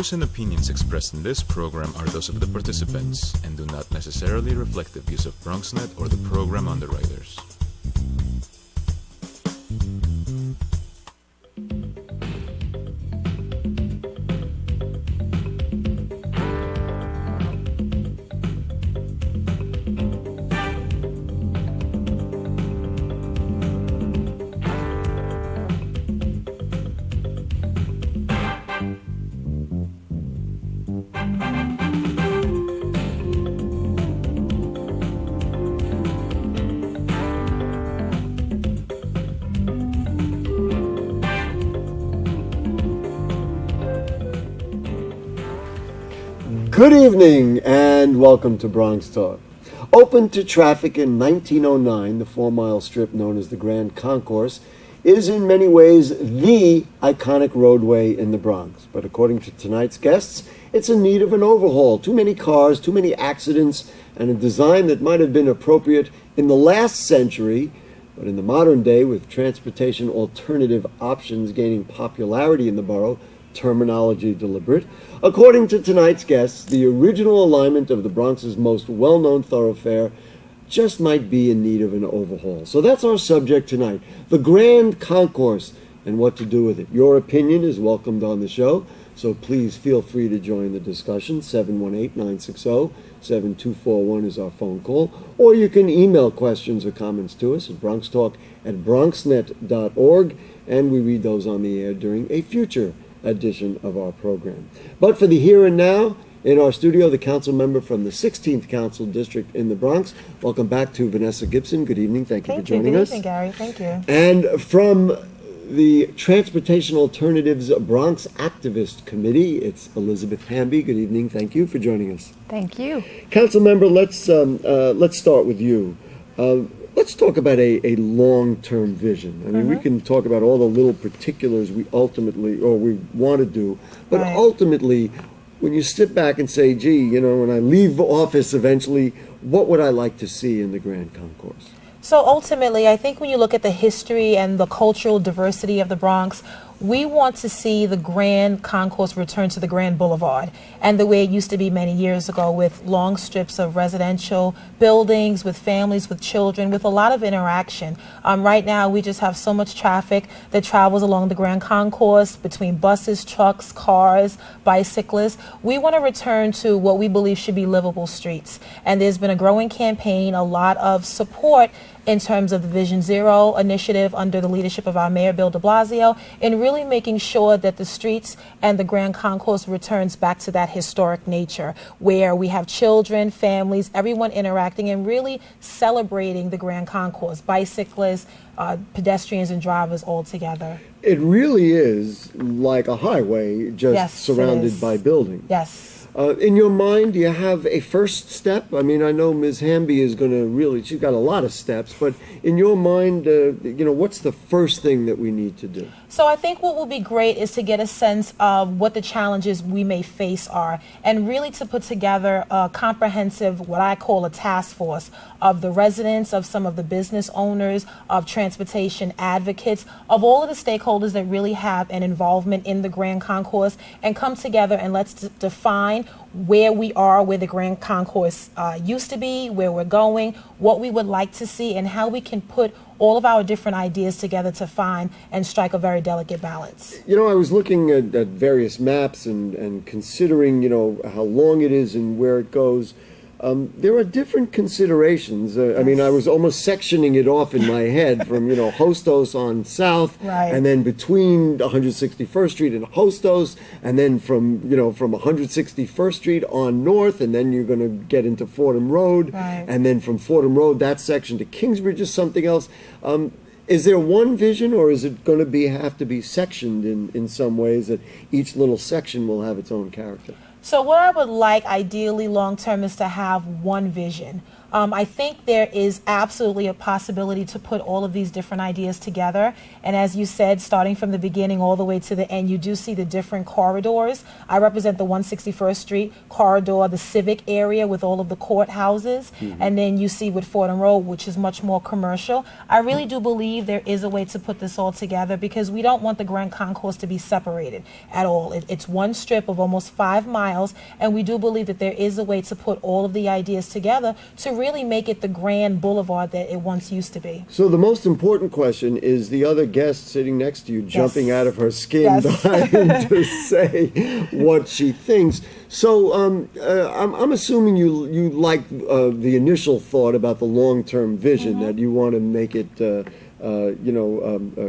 views and opinions expressed in this program are those of the participants and do not necessarily reflect the views of BronxNet or the program underwriters. Good evening and welcome to Bronxtalk. Opened to traffic in 1909, the 4-mile strip known as the Grand Concourse is in many ways the iconic roadway in the Bronx. But according to tonight's guests, it's in need of an overhaul. Too many cars, too many accidents, and a design that might have been appropriate in the last century, but in the modern day, with transportation alternative options gaining popularity in the borough, terminology deliberate. According to tonight's guests, the original alignment of the Bronx's most well-known thoroughfare just might be in need of an overhaul. So that's our subject tonight, the Grand Concourse and what to do with it. Your opinion is welcomed on the show, so please feel free to join the discussion. 718-960-7241 is our phone call, or you can email questions or comments to us at bronxtalk@bronxnet.org, and we read those on the air during a future edition of our program. But for the here and now, in our studio, the council member from the 16th Council District in the Bronx. Welcome back to Vanessa Gibson. Good evening. Thank you for joining us. Good evening, Gary. Thank you. And from the Transportation Alternatives Bronx Activist Committee, it's Elizabeth Hamby. Good evening. Thank you for joining us. Thank you. Council member, let's start with you. Let's talk about a long-term vision. I mean, we can talk about all the little particulars we ultimately, or we want to do, but ultimately, when you sit back and say, gee, you know, when I leave office eventually, what would I like to see in the Grand Concourse? So ultimately, I think when you look at the history and the cultural diversity of the Bronx, we want to see the Grand Concourse return to the Grand Boulevard and the way it used to be many years ago, with long strips of residential buildings, with families, with children, with a lot of interaction. Right now, we just have so much traffic that travels along the Grand Concourse between buses, trucks, cars, bicyclists. We want to return to what we believe should be livable streets. And there's been a growing campaign, a lot of support in terms of the Vision Zero initiative under the leadership of our Mayor Bill de Blasio, in really making sure that the streets and the Grand Concourse returns back to that historic nature, where we have children, families, everyone interacting and really celebrating the Grand Concourse, bicyclists, pedestrians and drivers all together. It really is like a highway, just surrounded by buildings. Yes. In your mind, do you have a first step? I mean, I know Ms. Hamby is going to really, she's got a lot of steps, but in your mind, what's the first thing that we need to do? So I think what will be great is to get a sense of what the challenges we may face are, and really to put together a comprehensive, what I call a task force of the residents, of some of the business owners, of transportation advocates, of all of the stakeholders that really have an involvement in the Grand Concourse, and come together and let's define where we are, where the Grand Concourse used to be, where we're going, what we would like to see, and how we can put all of our different ideas together to find and strike a very delicate balance. You know, I was looking at various maps and considering, how long it is and where it goes. There are different considerations. I mean, I was almost sectioning it off in my head from, Hostos on south, and then between 161st Street and Hostos, and then from 161st Street on north, and then you're going to get into Fordham Road, and then from Fordham Road, that section to Kingsbridge is something else. Is there one vision, or is it going to have to be sectioned in some ways that each little section will have its own character? So what I would like ideally long term is to have one vision. I think there is absolutely a possibility to put all of these different ideas together. And as you said, starting from the beginning all the way to the end, you do see the different corridors. I represent the 161st Street corridor, the civic area with all of the courthouses. And then you see with Fordham Road, which is much more commercial. I really do believe there is a way to put this all together because we don't want the Grand Concourse to be separated at all. It's one strip of almost 5 miles, and we do believe that there is a way to put all of the ideas together to really make it the grand boulevard that it once used to be. So the most important question is the other guest sitting next to you jumping out of her skin, Yes. dying to say what she thinks. So I'm assuming you like the initial thought about the long-term vision, that you want to make it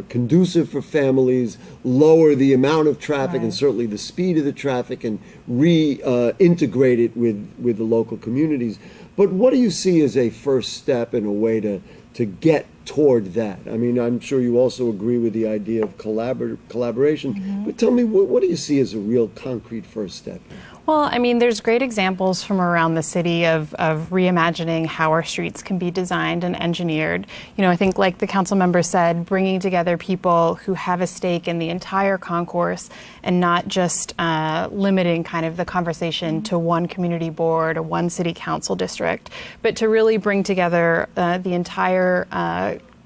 conducive for families, lower the amount of traffic and certainly the speed of the traffic, and reintegrate it with the local communities. But what do you see as a first step and a way to get toward that? I mean, I'm sure you also agree with the idea of collaboration, but tell me, what do you see as a real concrete first step? Well, I mean, there's great examples from around the city of reimagining how our streets can be designed and engineered. You know, I think like the council member said, bringing together people who have a stake in the entire concourse and not just limiting kind of the conversation to one community board or one city council district, but to really bring together the entire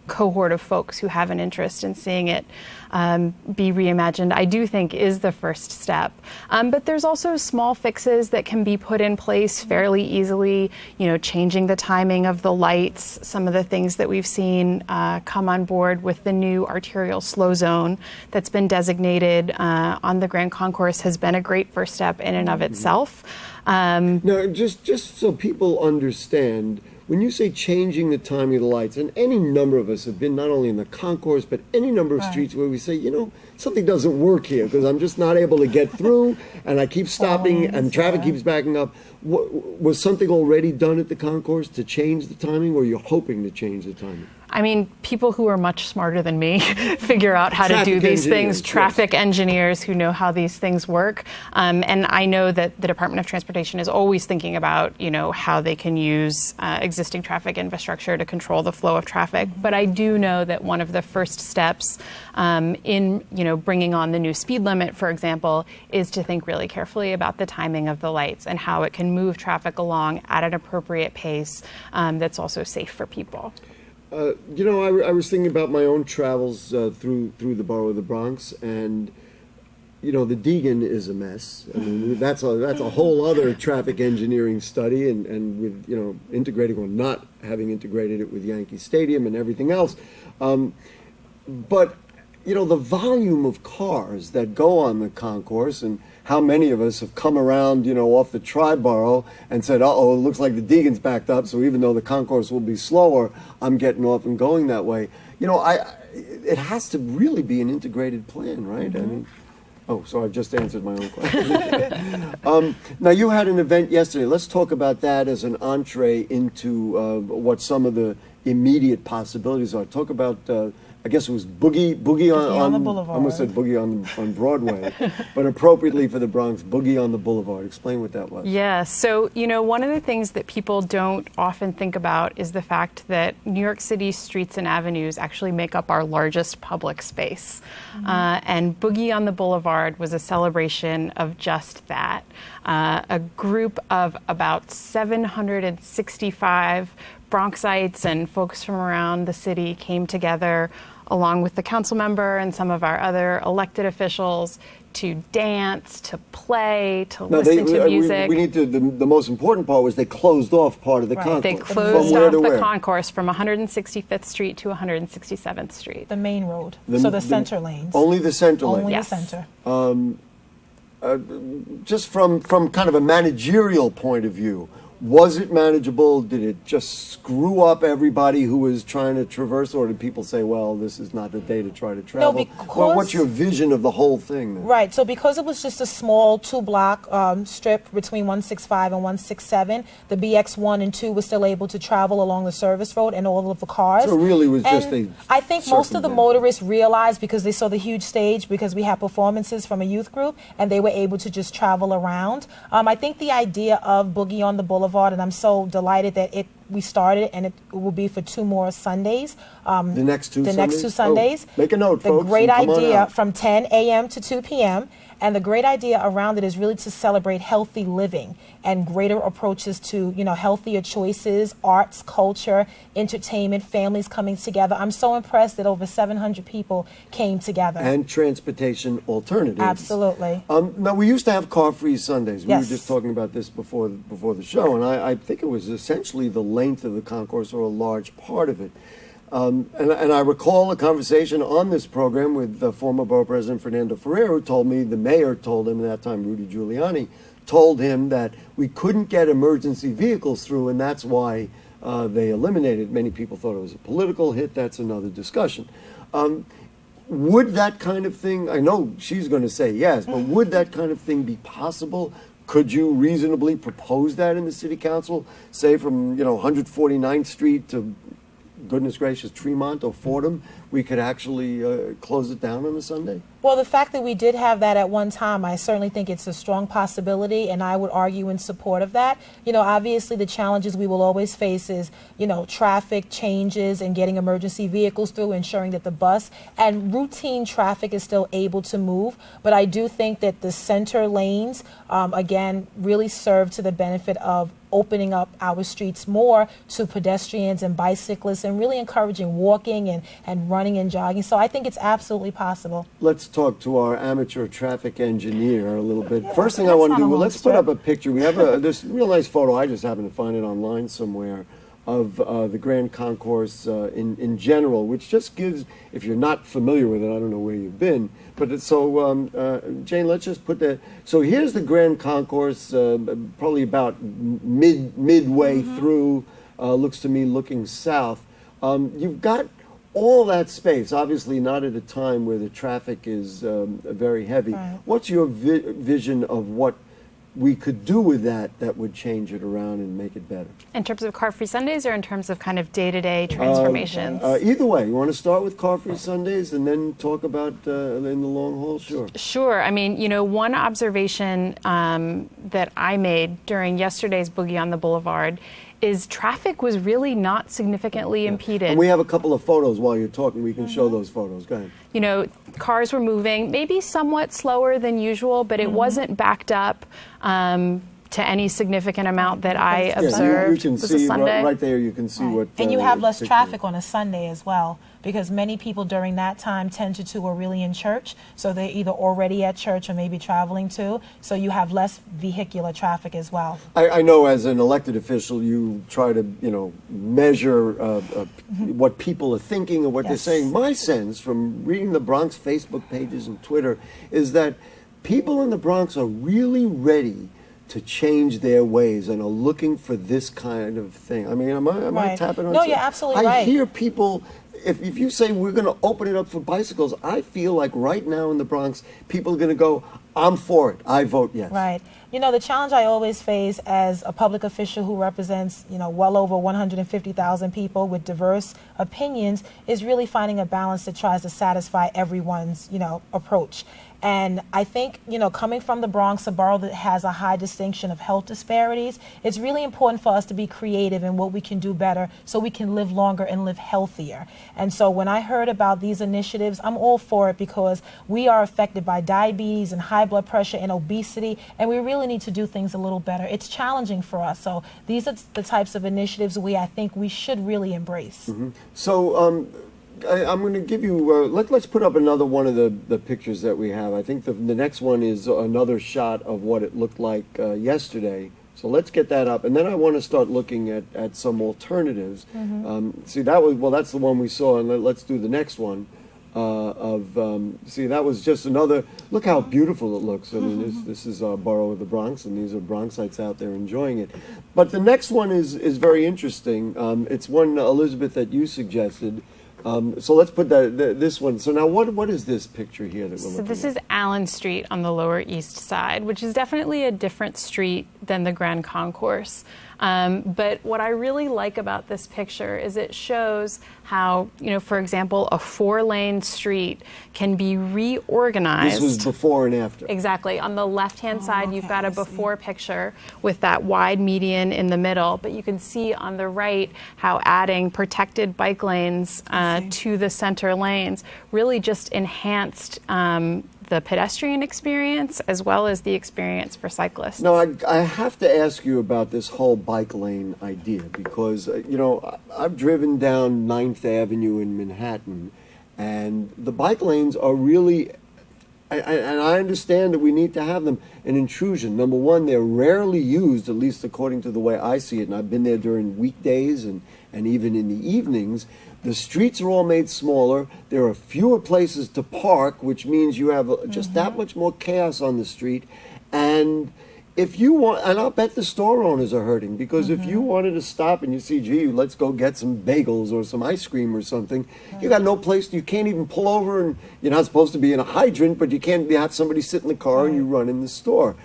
cohort of folks who have an interest in seeing it be reimagined, I do think is the first step. But there's also small fixes that can be put in place fairly easily, you know, changing the timing of the lights, some of the things that we've seen come on board with the new arterial slow zone that's been designated on the Grand Concourse has been a great first step in and of itself. Now, just so people understand, when you say changing the timing of the lights, and any number of us have been not only in the concourse, but any number of streets where we say, you know, something doesn't work here because I'm just not able to get through and I keep stopping and traffic keeps backing up. Was something already done at the concourse to change the timing, or you're hoping to change the timing? I mean, people who are much smarter than me figure out how to do these things, traffic engineers who know how these things work. And I know that the Department of Transportation is always thinking about, you know, how they can use existing traffic infrastructure to control the flow of traffic. But I do know that one of the first steps in, you know, bringing on the new speed limit, for example, is to think really carefully about the timing of the lights and how it can move traffic along at an appropriate pace that's also safe for people. You know, I was thinking about my own travels through the borough of the Bronx, and you know, the Deegan is a mess. I mean, that's a whole other traffic engineering study, and with, you know, integrating or not having integrated it with Yankee Stadium and everything else. But you know, the volume of cars that go on the concourse, and how many of us have come around, you know, off the Tri-Borough and said, uh-oh, it looks like the Deegan's backed up, so even though the concourse will be slower, I'm getting off and going that way. You know, it has to really be an integrated plan, right? I mean, oh, so I've just answered my own question. Now, you had an event yesterday. Let's talk about that as an entree into what some of the immediate possibilities are. Talk about I guess it was Boogie on the Boulevard. I almost said Boogie on Broadway, but appropriately for the Bronx, Boogie on the Boulevard. Explain what that was. Yeah, so, you know, one of the things that people don't often think about is the fact that New York City's streets and avenues actually make up our largest public space. And Boogie on the Boulevard was a celebration of just that. A group of about 765 Bronxites and folks from around the city came together along with the council member and some of our other elected officials to dance, to play, to listen to music. We need to, the most important part was they closed off part of the concourse. They closed off the concourse from 165th Street to 167th Street. The main road, so the center lanes. Only the center lanes. Only Yes. the center. Just from kind of a managerial point of view, was it manageable? Did it just screw up everybody who was trying to traverse, or did people say, well, this is not the day to try to travel? No, because, well, what's your vision of the whole thing then? Right, so because it was just a small 2-block strip between 165 and 167, the BX 1 and 2 was still able to travel along the service road and all of the cars. So it really was and just a I think most of the motorists realized, because they saw the huge stage, because we had performances from a youth group, and they were able to just travel around. I think the idea of Boogie on the Boulevard, and I'm so delighted that it we started, and it will be for 2 more Sundays. The next two the Sundays? next 2 Sundays. Oh, make a note, the folks. The great and come on idea out. from 10 a.m. to 2 p.m. And the great idea around it is really to celebrate healthy living and greater approaches to, healthier choices, arts, culture, entertainment, families coming together. I'm so impressed that over 700 people came together. And transportation alternatives. Absolutely. Now, we used to have car-free Sundays. We Yes. were just talking about this before the show, and I think it was essentially the length of the concourse, or a large part of it. And I recall a conversation on this program with the former Borough President Fernando Ferrer, who told me, the mayor told him, at that time Rudy Giuliani, told him that we couldn't get emergency vehicles through, and that's why they eliminated. Many people thought it was a political hit. That's another discussion. Would that kind of thing, I know she's going to say yes, but would that kind of thing be possible? Could you reasonably propose that in the city council, say from 149th Street to, goodness gracious, Tremont or Fordham, we could actually close it down on a Sunday? Well, the fact that we did have that at one time, I certainly think it's a strong possibility, and I would argue in support of that. Obviously the challenges we will always face is, traffic changes and getting emergency vehicles through, ensuring that the bus and routine traffic is still able to move. But I do think that the center lanes, again, really serve to the benefit of opening up our streets more to pedestrians and bicyclists, and really encouraging walking and running and jogging. So I think it's absolutely possible. Let's talk to our amateur traffic engineer a little bit. First thing I want to do, let's put up a picture. We have this real nice photo. I just happened to find it online somewhere, of the Grand Concourse in general, which just gives, if you're not familiar with it, I don't know where you've been, but Jane, let's just put that. So here's the Grand Concourse, probably about midway through, looks to me looking south. You've got all that space, obviously not at a time where the traffic is very heavy. Right. What's your vision of what we could do with that would change it around and make it better? In terms of car-free Sundays, or in terms of kind of day-to-day transformations? Either way. You want to start with car-free Sundays and then talk about in the long haul? Sure. Sure. I mean, one observation that I made during yesterday's Boogie on the Boulevard is traffic was really not significantly impeded. And we have a couple of photos while you're talking. We can show those photos. Go ahead. Cars were moving, maybe somewhat slower than usual, but it wasn't backed up to any significant amount that I observed. You can It was see a Sunday. right there. You can see what. And you have less picture. traffic on a Sunday as well, because many people during that time, 10 to 2, are really in church. So they're either already at church or maybe traveling too. So you have less vehicular traffic as well. I know as an elected official, you try to, measure what people are thinking and what they're Yes. saying. My sense from reading the Bronx Facebook pages and Twitter is that people in the Bronx are really ready to change their ways and are looking for this kind of thing. I mean, am I Right. tapping on No, something? you're absolutely I right. hear people, if you say we're going to open it up for bicycles, I feel like right now in the Bronx, people are going to go, I'm for it. I vote yes. Right. The challenge I always face as a public official who represents, well over 150,000 people with diverse opinions is really finding a balance that tries to satisfy everyone's, approach. And I think, coming from the Bronx, a borough that has a high distinction of health disparities, it's really important for us to be creative in what we can do better so we can live longer and live healthier. And so when I heard about these initiatives, I'm all for it, because we are affected by diabetes and high blood pressure and obesity, and we really need to do things a little better. It's challenging for us. So these are the types of initiatives I think we should really embrace. Mm-hmm. So I'm going to give you, let's put up another one of the pictures that we have. I think the next one is another shot of what it looked like yesterday. So let's get that up. And then I want to start looking at some alternatives. See, that's the one we saw, and let's do the next one. See, that was just another, look how beautiful it looks. I mean, this is our borough of the Bronx, and these are Bronxites out there enjoying it. But the next one is very interesting. It's one, Elizabeth, that you suggested. So let's put this one. So now what is this picture here that we're looking at? So this is Allen Street on the Lower East Side, which is definitely a different street than the Grand Concourse. But what I really like about this picture is it shows how, for example, a 4-lane street can be reorganized. This was before and after. Exactly. On the left-hand side, you've got a before picture with that wide median in the middle, but you can see on the right how adding protected bike lanes to the center lanes really just enhanced the pedestrian experience as well as the experience for cyclists. Now, I have to ask you about this whole bike lane idea because, I've driven down 9th Avenue in Manhattan, and the bike lanes are really, and I understand that we need to have them, an intrusion. Number one, they're rarely used, at least according to the way I see it, and I've been there during weekdays and even in the evenings. The streets are all made smaller. There are fewer places to park, which means you have just that much more chaos on the street. And if you want, and I'll bet the store owners are hurting, because if you wanted to stop and you see, gee, let's go get some bagels or some ice cream or something, you got no place, you can't even pull over, and you're not supposed to be in a hydrant, but you can't have somebody sit in the car and you run in the store.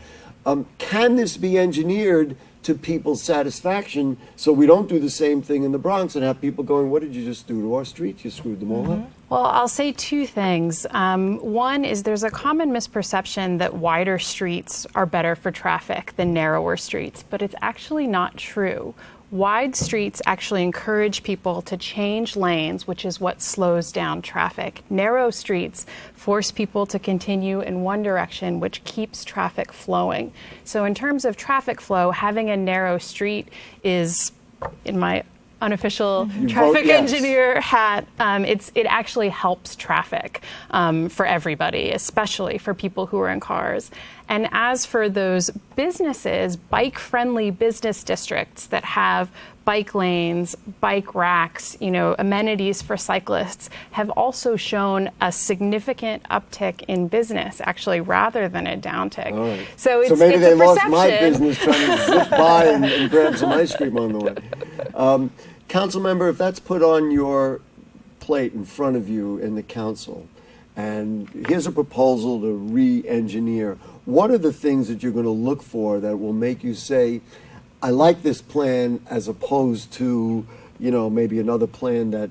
Can this be engineered to people's satisfaction so we don't do the same thing in the Bronx and have people going, what did you just do to our streets? You screwed them all up. Well, I'll say two things. One is there's a common misperception that wider streets are better for traffic than narrower streets, but it's actually not true. Wide streets actually encourage people to change lanes, which is what slows down traffic. Narrow streets force people to continue in one direction, which keeps traffic flowing. So in terms of traffic flow, having a narrow street is, in my unofficial traffic engineer hat, it actually helps traffic for everybody, especially for people who are in cars. And as for those businesses, bike-friendly business districts that have bike lanes, bike racks, amenities for cyclists have also shown a significant uptick in business, actually, rather than a downtick. Right. So maybe they a lost perception. my business trying to zip by and grab some ice cream on the way. Council member, if that's put on your plate in front of you in the council, and here's a proposal to re-engineer, what are the things that you're going to look for that will make you say, I like this plan, as opposed to, maybe another plan that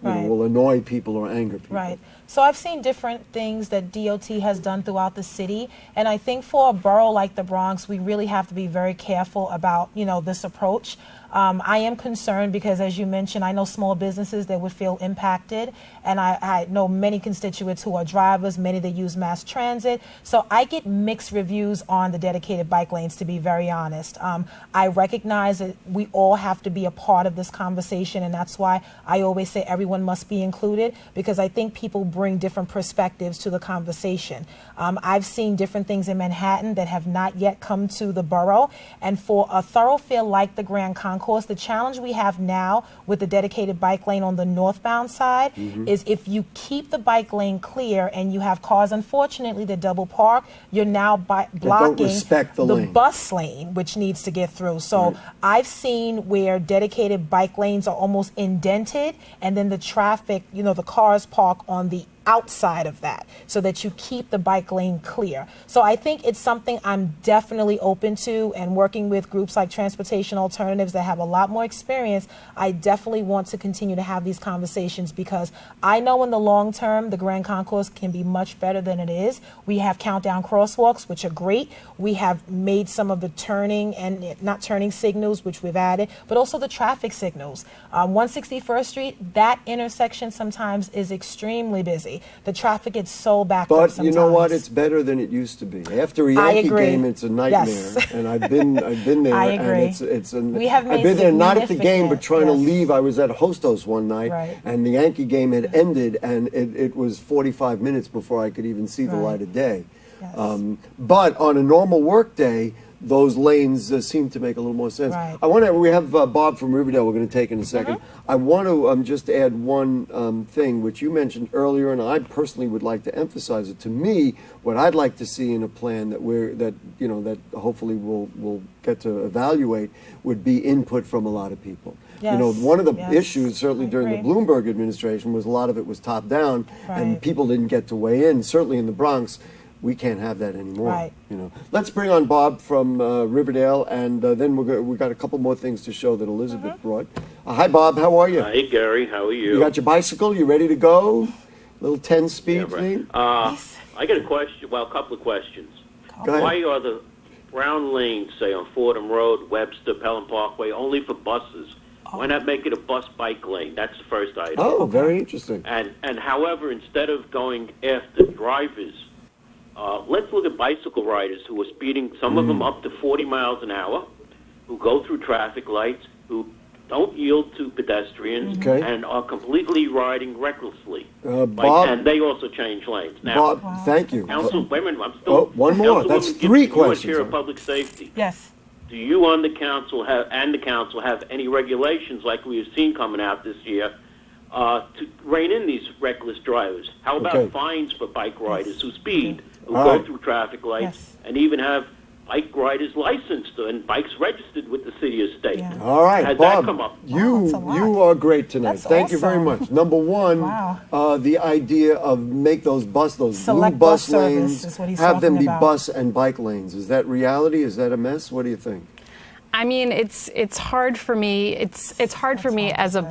will annoy people or anger people? Right. So I've seen different things that DOT has done throughout the city, and I think for a borough like the Bronx, we really have to be very careful about, this approach. I am concerned because, as you mentioned, I know small businesses that would feel impacted, and I know many constituents who are drivers, many that use mass transit. So I get mixed reviews on the dedicated bike lanes, to be very honest. I recognize that we all have to be a part of this conversation, and that's why I always say everyone must be included, because I think people bring different perspectives to the conversation. I've seen different things in Manhattan that have not yet come to the borough, and for a thoroughfare like the Grand Concourse, the challenge we have now with the dedicated bike lane on the northbound side is if you keep the bike lane clear and you have cars, unfortunately, that double park, you're now blocking the bus lane, which needs to get through. So I've seen where dedicated bike lanes are almost indented, and then the traffic, the cars park on the outside of that so that you keep the bike lane clear. So I think it's something I'm definitely open to, and working with groups like Transportation Alternatives that have a lot more experience, I definitely want to continue to have these conversations, because I know in the long term the Grand Concourse can be much better than it is. We have countdown crosswalks, which are great. We have made some of the turning and not turning signals, which we've added, but also the traffic signals. 161st Street, that intersection sometimes is extremely busy. The traffic gets so backed up sometimes. But you know what? It's better than it used to be. After a Yankee game, it's a nightmare. Yes. And I've been there. I agree. And we have I've been there not at the game, but trying to yes. leave. I was at Hostos one night, and the Yankee game had ended, and it was 45 minutes before I could even see the light of day. Yes. But on a normal work day, those lanes seem to make a little more sense. Right. We have Bob from Riverdale we're going to take in a second. I want to just add one thing, which you mentioned earlier, and I personally would like to emphasize it. To me, what I'd like to see in a plan that hopefully we'll get to evaluate would be input from a lot of people. Yes. One of the issues, certainly during the Bloomberg administration, was a lot of it was top down, and people didn't get to weigh in. Certainly in the Bronx, we can't have that anymore. Right. You know, let's bring on Bob from Riverdale, and then we got a couple more things to show that Elizabeth brought. Hi, Bob. How are you? Hi, Gary. How are you? You got your bicycle? You ready to go? Little 10-speed thing. I got a question. Well, a couple of questions. Go ahead. Why are the brown lanes, say on Fordham Road, Webster, Pelham Parkway, only for buses? Why not make it a bus-bike lane? That's the first item. Oh, very interesting. And however, instead of going after drivers, let's look at bicycle riders who are speeding, some of them up to 40 miles an hour, who go through traffic lights, who don't yield to pedestrians, and are completely riding recklessly. Bob, and they also change lanes. Now, Bob, thank you. Council, wait a minute, I'm still... one more. That's three questions. Chair of Public Safety. Yes. Do you on the council have any regulations like we have seen coming out this year to rein in these reckless drivers? How about fines for bike riders who speed, who go through traffic lights, and even have bike riders licensed and bikes registered with the city or state? Yeah. All right, Has Bob, that come up? you are great tonight. That's Thank you very awesome. much. Number one, the idea of make those Select blue bus bus service lanes, is what he's have them talking be about. bus and bike lanes. Is that reality? Is that a mess? What do you think? I mean, it's hard for me. It's hard for me as a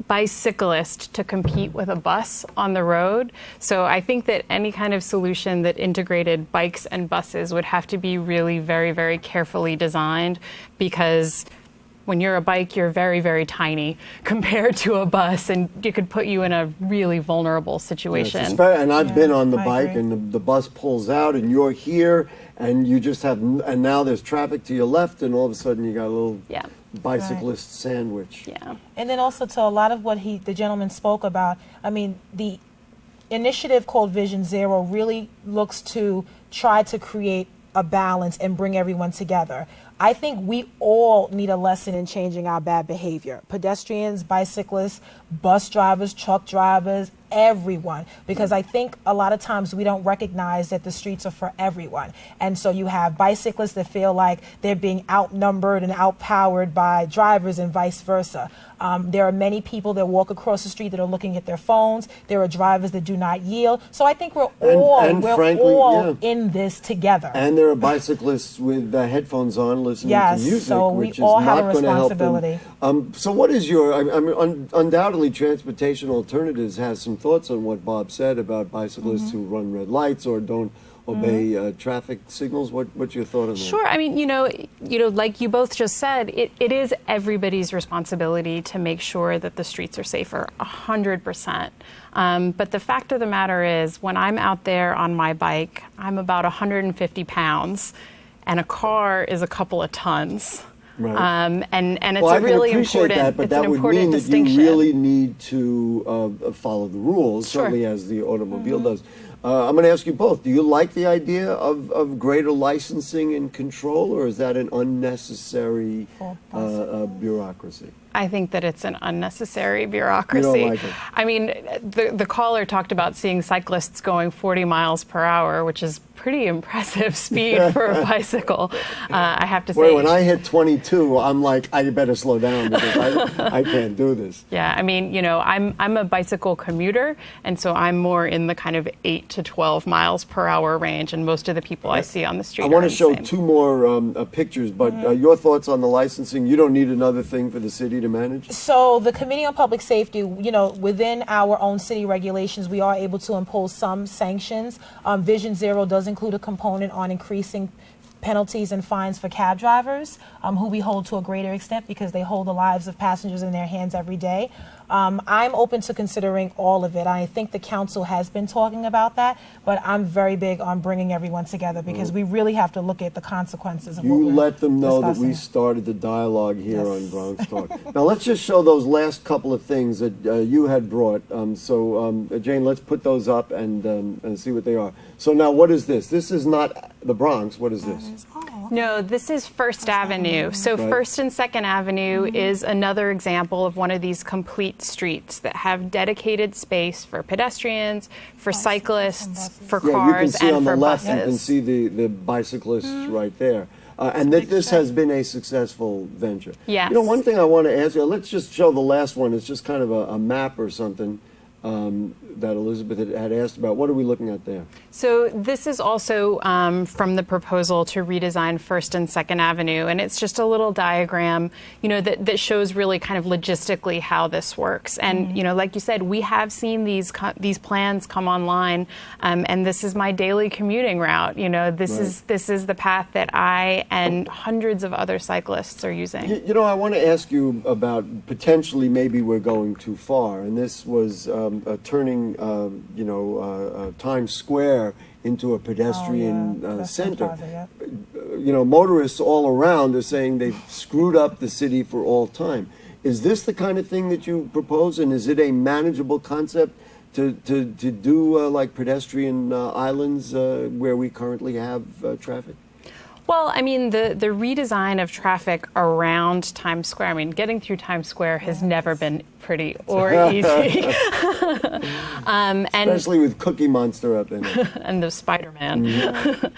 bicyclist to compete with a bus on the road. So I think that any kind of solution that integrated bikes and buses would have to be really very, very carefully designed, because when you're a bike, you're very, very tiny compared to a bus, and it could put you in a really vulnerable situation. Yes, and I've been on the I bike, agree. and the bus pulls out, and you're here, and you just have, and now there's traffic to your left, and all of a sudden you got a little bicyclist sandwich. Yeah. And then also to a lot of what the gentleman spoke about, I mean, the initiative called Vision Zero really looks to try to create a balance and bring everyone together. I think we all need a lesson in changing our bad behavior. Pedestrians, bicyclists, bus drivers, truck drivers, everyone. Because I think a lot of times we don't recognize that the streets are for everyone. And so you have bicyclists that feel like they're being outnumbered and outpowered by drivers and vice versa. There are many people that walk across the street that are looking at their phones. There are drivers that do not yield. So I think we're all in this together. And there are bicyclists with headphones on listening Yes, to music, so we which all is have not a going to help responsibility. them. So what is your, I mean, undoubtedly Transportation Alternatives has some thoughts on what Bob said about bicyclists who run red lights or don't obey traffic signals. What's your thought on that? Sure. I mean, you know, like you both just said, it is everybody's responsibility to make sure that the streets are safer, 100%. But the fact of the matter is, when I'm out there on my bike, I'm about 150 pounds, and a car is a couple of tons. Right. And it's Well, a really I can appreciate important, that, but it's that an would important mean that distinction. you really need to follow the rules, Sure. certainly as the automobile does. I'm going to ask you both. Do you like the idea of greater licensing and control, or is that an unnecessary bureaucracy? I think that it's an unnecessary bureaucracy. You don't like it? I mean, the caller talked about seeing cyclists going 40 miles per hour, which is pretty impressive speed for a bicycle, I have to say. Wait, when I hit 22, I'm like, I better slow down because I can't do this. Yeah, I mean, you know, I'm a bicycle commuter, and so I'm more in the kind of 8 to 12 miles per hour range, and most of the people I see on the street I want are to show insane. two more pictures, but your thoughts on the licensing? You don't need another thing for the city to manage? So the Committee on Public Safety, you know, within our own city regulations, we are able to impose some sanctions. Vision Zero does include a component on increasing penalties and fines for cab drivers, who we hold to a greater extent because they hold the lives of passengers in their hands every day. I'm open to considering all of it. I think the council has been talking about that, but I'm very big on bringing everyone together because we really have to look at the consequences of what You we're let them know that discussing. we started the dialogue here Yes. on Bronx Talk. Now let's just show those last couple of things that you had brought. Jane, let's put those up and see what they are. So now, what is this? This is not the Bronx. What is this? No, this is First Avenue. So Right. First and Second Avenue is another example of one of these complete streets that have dedicated space for pedestrians, for cyclists, for Yeah, you can cars, see on and the for left. buses. You can see the bicyclists right there. And that this has been a successful venture. Yes. You know, one thing I want to ask you, let's just show the last one. It's just kind of a map or something. that Elizabeth had asked about. What are we looking at there? So this is also from the proposal to redesign First and Second Avenue, and it's just a little diagram, that shows really kind of logistically how this works. And like you said, we have seen these plans come online, and this is my daily commuting route. This is the path that I and hundreds of other cyclists are using. I want to ask you about potentially maybe we're going too far, and this was turning Times Square into a pedestrian center. Plaza, yeah. Motorists all around are saying they've screwed up the city for all time. Is this the kind of thing that you propose, and is it a manageable concept to do like pedestrian islands where we currently have traffic? Well, I mean, the redesign of traffic around Times Square, getting through Times Square has never been pretty or easy. Especially with Cookie Monster up in it. And the Spider-Man.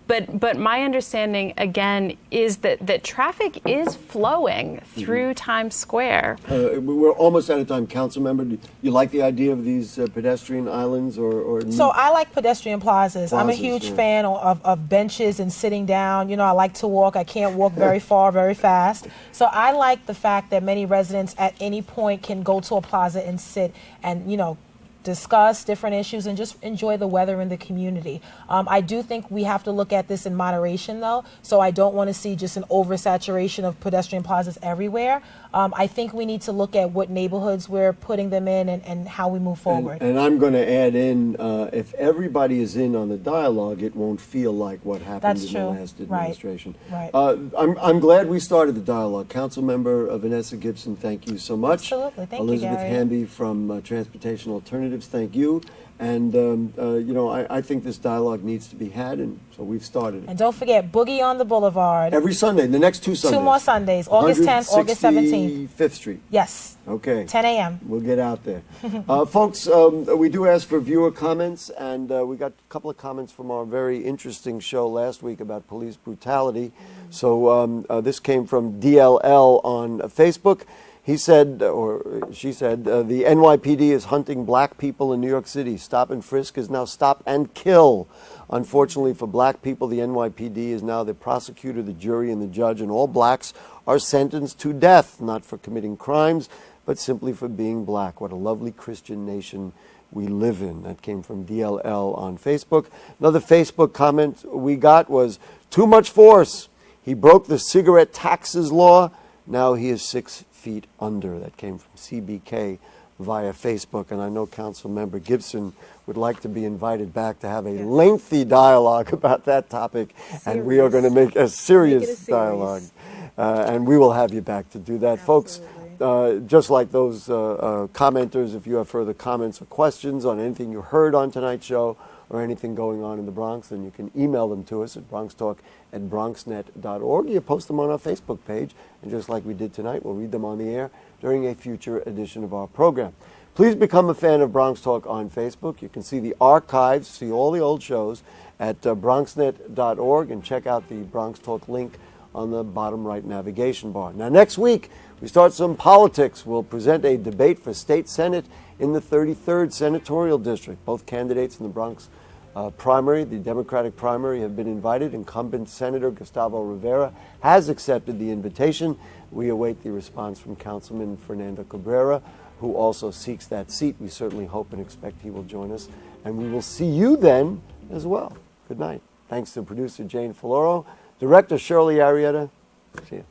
But my understanding, again, is that traffic is flowing through Times Square. We're almost out of time. Council member, do you like the idea of these pedestrian islands? or? So I like pedestrian plazas. I'm a huge fan of benches and sitting down. I like to walk. I can't walk very far, very fast. So I like the fact that many residents at any point can go to a plaza and sit and, discuss different issues and just enjoy the weather in the community. I do think we have to look at this in moderation, though, so I don't want to see just an oversaturation of pedestrian plazas everywhere. I think we need to look at what neighborhoods we're putting them in and how we move forward. And I'm going to add in, if everybody is in on the dialogue, it won't feel like what happened in the last administration. Right. I'm glad we started the dialogue. Councilmember Vanessa Gibson, thank you so much. Absolutely. Thank Elizabeth you, Gary. Hamby from Transportation Alternatives, thank you. And, I think this dialogue needs to be had, and so we've started it. And don't forget, Boogie on the Boulevard. Every Sunday, the next 2 Sundays. 2 more Sundays, August 10th, August 17th. 5th Street. Yes. Okay. 10 a.m. We'll get out there. Folks, we do ask for viewer comments, and we got a couple of comments from our very interesting show last week about police brutality. So this came from DLL on Facebook. He said, or she said, the NYPD is hunting black people in New York City. Stop and frisk is now stop and kill. Unfortunately for black people, the NYPD is now the prosecutor, the jury, and the judge, and all blacks are sentenced to death, not for committing crimes, but simply for being black. What a lovely Christian nation we live in. That came from DLL on Facebook. Another Facebook comment we got was, too much force. He broke the cigarette taxes law. Now he is 6 feet under. That came from CBK via Facebook, and I know Council Member Gibson would like to be invited back to have a lengthy dialogue about that topic, and we are going to make a serious dialogue, and we will have you back to do that. Folks, just like those commenters, if you have further comments or questions on anything you heard on tonight's show or anything going on in the Bronx, then you can email them to us at bronxtalk@bronxnet.org. You post them on our Facebook page, and just like we did tonight, we'll read them on the air during a future edition of our program. Please become a fan of Bronx Talk on Facebook. You can see the archives, see all the old shows at bronxnet.org, and check out the Bronx Talk link on the bottom right navigation bar. Now, next week, we start some politics. We'll present a debate for state senate in the 33rd Senatorial District. Both candidates in the Bronx primary, the Democratic primary, have been invited. Incumbent Senator Gustavo Rivera has accepted the invitation. We await the response from Councilman Fernando Cabrera, who also seeks that seat. We certainly hope and expect he will join us, and we will see you then as well. Good night. Thanks to producer Jane Filoro, director Shirley Arrieta. See you.